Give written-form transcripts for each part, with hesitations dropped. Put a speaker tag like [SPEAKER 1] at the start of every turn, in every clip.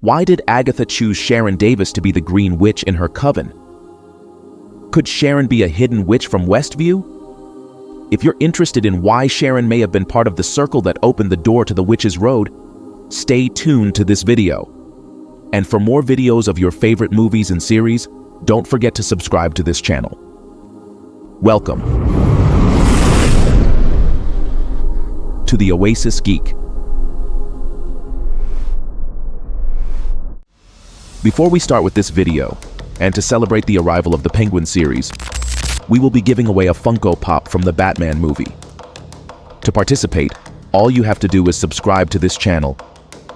[SPEAKER 1] Why did Agatha choose Sharon Davis to be the Green Witch in her coven? Could Sharon be a hidden witch from Westview? If you're interested in why Sharon may have been part of the circle that opened the door to the Witch's Road, stay tuned to this video. And for more videos of your favorite movies and series, don't forget to subscribe to this channel. Welcome to the Oasis Geek. Before we start with this video, and to celebrate the arrival of the Penguin series, we will be giving away a Funko Pop from the Batman movie. To participate, all you have to do is subscribe to this channel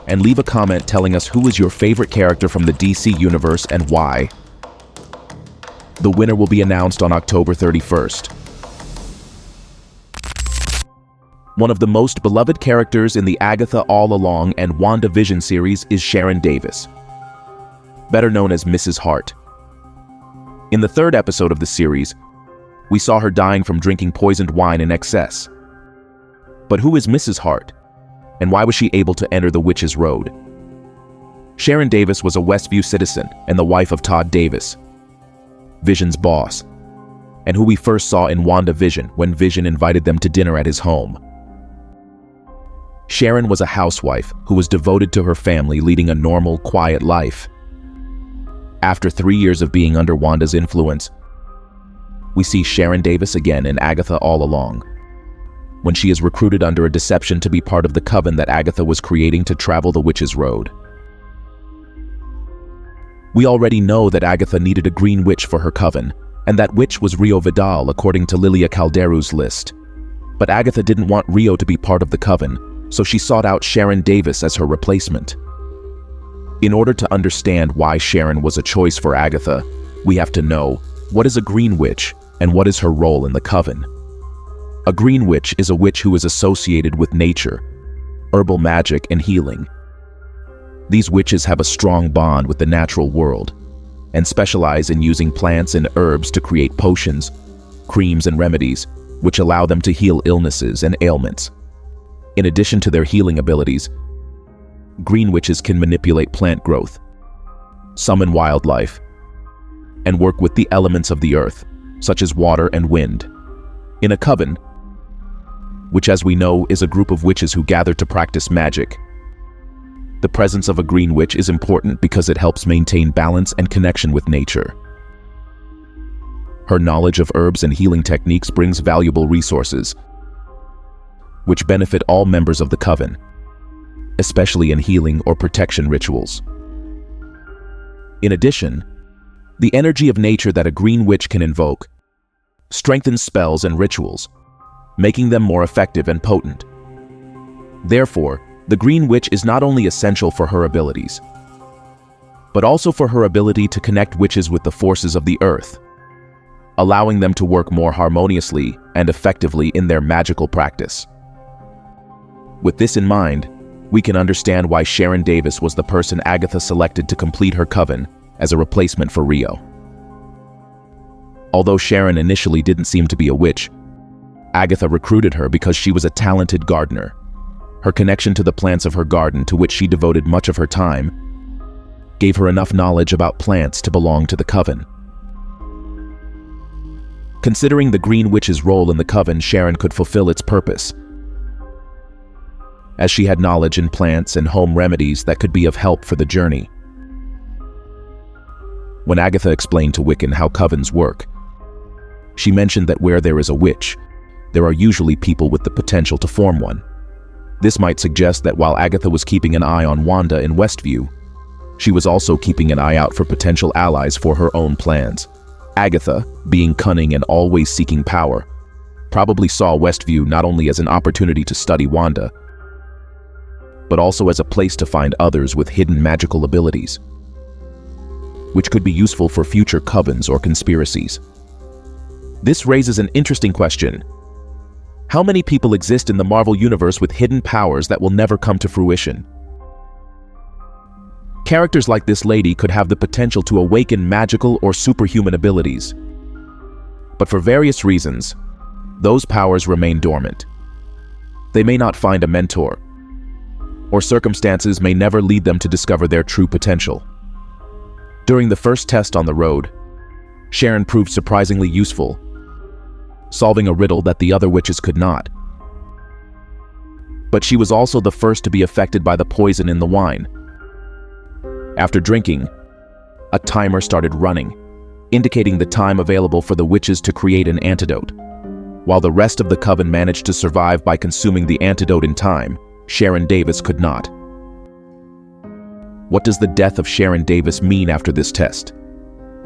[SPEAKER 1] and leave a comment telling us who is your favorite character from the DC universe and why. The winner will be announced on October 31st. One of the most beloved characters in the Agatha All Along and WandaVision series is Sharon Davis, better known as Mrs. Hart. In the third episode of the series, we saw her dying from drinking poisoned wine in excess. But who is Mrs. Hart, and why was she able to enter the Witch's Road? Sharon Davis was a Westview citizen and the wife of Todd Davis, Vision's boss, and who we first saw in WandaVision when Vision invited them to dinner at his home. Sharon was a housewife who was devoted to her family, leading a normal, quiet life. After 3 years of being under Wanda's influence, we see Sharon Davis again in Agatha All Along, when she is recruited under a deception to be part of the coven that Agatha was creating to travel the Witch's Road. We already know that Agatha needed a green witch for her coven, and that witch was Rio Vidal according to Lilia Calderu's list. But Agatha didn't want Rio to be part of the coven, so she sought out Sharon Davis as her replacement. In order to understand why Sharon was a choice for Agatha, we have to know what is a green witch and what is her role in the coven. A green witch is a witch who is associated with nature, herbal magic, and healing. These witches have a strong bond with the natural world and specialize in using plants and herbs to create potions, creams, and remedies, which allow them to heal illnesses and ailments. In addition to their healing abilities, green witches can manipulate plant growth, summon wildlife, and work with the elements of the earth, such as water and wind. In a coven, which as we know is a group of witches who gather to practice magic, the presence of a green witch is important because it helps maintain balance and connection with nature. Her knowledge of herbs and healing techniques brings valuable resources, which benefit all members of the coven, especially in healing or protection rituals. In addition, the energy of nature that a green witch can invoke strengthens spells and rituals, making them more effective and potent. Therefore, the green witch is not only essential for her abilities, but also for her ability to connect witches with the forces of the earth, allowing them to work more harmoniously and effectively in their magical practice. With this in mind, we can understand why Sharon Davis was the person Agatha selected to complete her coven as a replacement for Rio. Although Sharon initially didn't seem to be a witch, Agatha recruited her because she was a talented gardener. Her connection to the plants of her garden, to which she devoted much of her time, gave her enough knowledge about plants to belong to the coven. Considering the Green Witch's role in the coven, Sharon could fulfill its purpose, as she had knowledge in plants and home remedies that could be of help for the journey. When Agatha explained to Wiccan how covens work, she mentioned that where there is a witch, there are usually people with the potential to form one. This might suggest that while Agatha was keeping an eye on Wanda in Westview, she was also keeping an eye out for potential allies for her own plans. Agatha, being cunning and always seeking power, probably saw Westview not only as an opportunity to study Wanda, but also as a place to find others with hidden magical abilities, which could be useful for future covens or conspiracies. This raises an interesting question. How many people exist in the Marvel Universe with hidden powers that will never come to fruition? Characters like this lady could have the potential to awaken magical or superhuman abilities. But for various reasons, those powers remain dormant. They may not find a mentor, or circumstances may never lead them to discover their true potential. During the first test on the road, Sharon proved surprisingly useful, solving a riddle that the other witches could not. But she was also the first to be affected by the poison in the wine. After drinking, a timer started running, indicating the time available for the witches to create an antidote. While the rest of the coven managed to survive by consuming the antidote in time, Sharon Davis could not. What does the death of Sharon Davis mean after this test?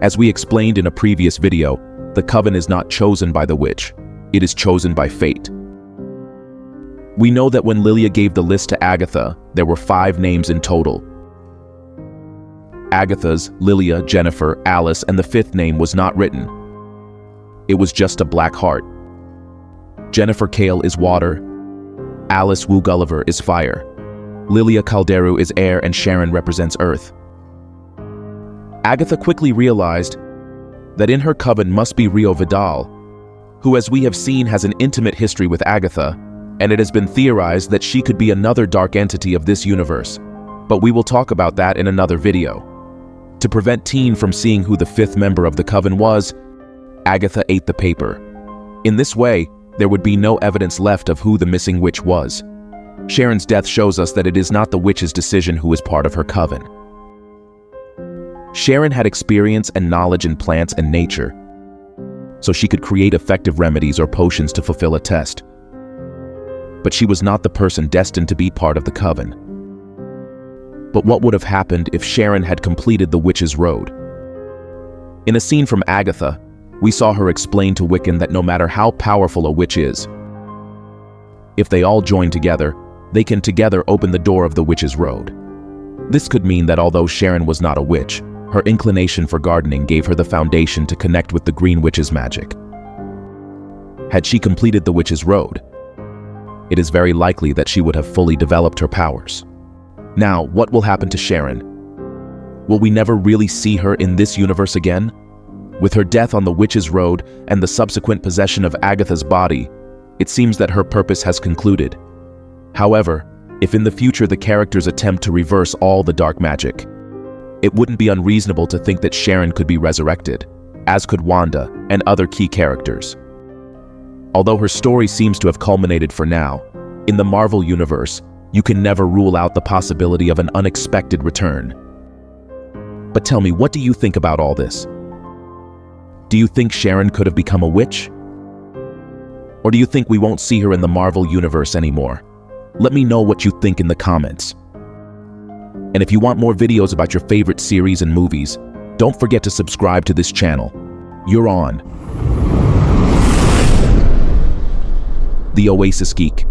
[SPEAKER 1] As we explained in a previous video, the coven is not chosen by the witch, it is chosen by fate. We know that when Lilia gave the list to Agatha, there were 5 names in total. Agatha's, Lilia, Jennifer, Alice, and the 5th name was not written. It was just a black heart. Jennifer Kale is water, Alice Wu Gulliver is fire, Lilia Calderu is air, and Sharon represents earth. Agatha quickly realized that in her coven must be Rio Vidal, who, as we have seen, has an intimate history with Agatha, and it has been theorized that she could be another dark entity of this universe, but we will talk about that in another video. To prevent Teen from seeing who the 5th member of the coven was, Agatha ate the paper. In this way, there would be no evidence left of who the missing witch was. Sharon's death shows us that it is not the witch's decision who is part of her coven. Sharon had experience and knowledge in plants and nature, so she could create effective remedies or potions to fulfill a test. But she was not the person destined to be part of the coven. But what would have happened if Sharon had completed the witch's road? In a scene from Agatha, we saw her explain to Wiccan that no matter how powerful a witch is, if they all join together, they can together open the door of the witch's road. This could mean that although Sharon was not a witch, her inclination for gardening gave her the foundation to connect with the Green Witch's magic. Had she completed the witch's road, it is very likely that she would have fully developed her powers. Now, what will happen to Sharon? Will we never really see her in this universe again? With her death on the witch's road and the subsequent possession of Agatha's body, it seems that her purpose has concluded. However, if in the future the characters attempt to reverse all the dark magic, it wouldn't be unreasonable to think that Sharon could be resurrected, as could Wanda and other key characters. Although her story seems to have culminated for now, in the Marvel Universe, you can never rule out the possibility of an unexpected return. But tell me, what do you think about all this? Do you think Sharon could have become a witch? Or do you think we won't see her in the Marvel Universe anymore? Let me know what you think in the comments. And if you want more videos about your favorite series and movies, don't forget to subscribe to this channel. You're on The Oasis Geek.